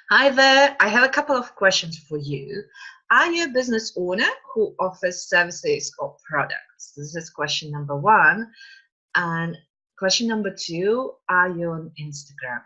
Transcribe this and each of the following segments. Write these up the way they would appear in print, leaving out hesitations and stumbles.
Hi there, I have a couple of questions for you. Are you a business owner who offers services or products? This is question number one. And question number two, are you on Instagram?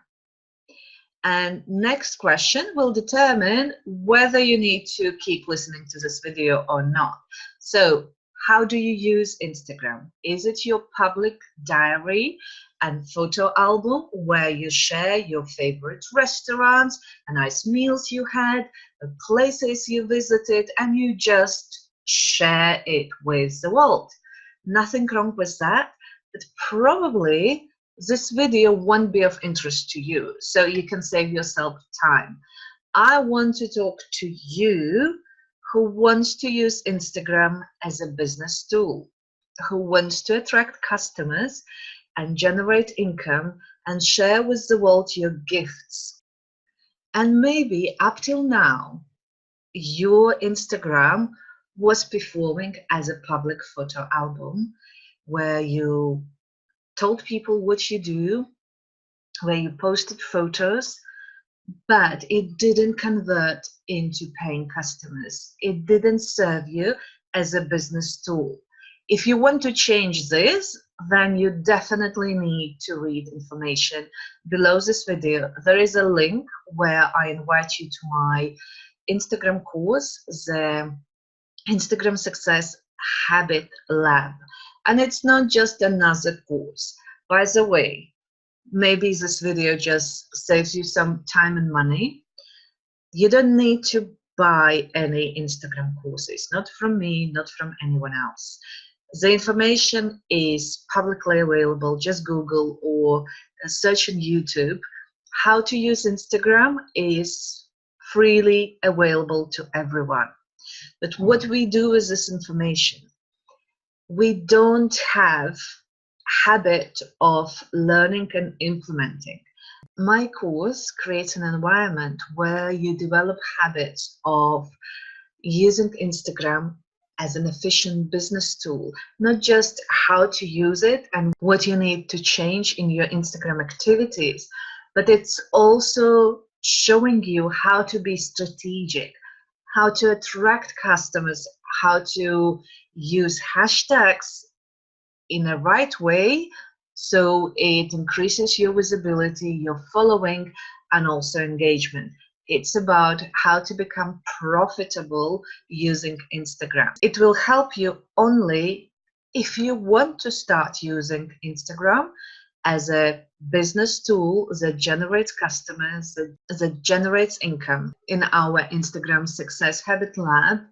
And next question will determine whether you need to keep listening to this video or not. So, how do you use Instagram? Is it your public diary and photo album where you share your favorite restaurants, the nice meals you had, the places you visited, and you just share it with the world? Nothing wrong with that, but probably this video won't be of interest to you, so you can save yourself time. I want to talk to you who wants to use Instagram as a business tool, who wants to attract customers and generate income and share with the world your gifts. And maybe up till now, your Instagram was performing as a public photo album where you told people what you do, where you posted photos, but it didn't convert into paying customers. It didn't serve you as a business tool. If you want to change this, then you definitely need to read information below this video. There is a link where I invite you to my Instagram course, the Instagram Success Habit Lab. And it's not just another course. By the way, maybe this video just saves you some time and money. You don't need to buy any Instagram courses, not from me, not from anyone else. The information is publicly available. Just Google or search on YouTube. How to use Instagram is freely available to everyone. But what we do with this information, we don't have habit of learning and implementing. My course creates an environment where you develop habits of using Instagram as an efficient business tool, not just how to use it and what you need to change in your Instagram activities, but it's also showing you how to be strategic, how to attract customers, how to use hashtags in a right way so it increases your visibility, your following, and also engagement. It's about how to become profitable using Instagram. It will help you only if you want to start using Instagram as a business tool that generates customers, that generates income. In our Instagram Success Habit Lab,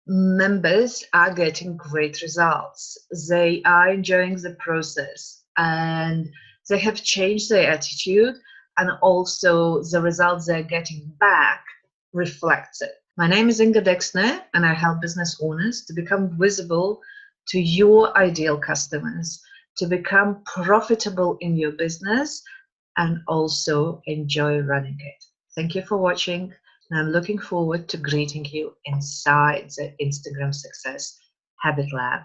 members are getting great results. They are enjoying the process and they have changed their attitude, and also the results they're getting back reflects it. My name is Inga Deksne, and I help business owners to become visible to your ideal customers, to become profitable in your business, and also enjoy running it. Thank you for watching, and I'm looking forward to greeting you inside the Instagram Success Habit Lab.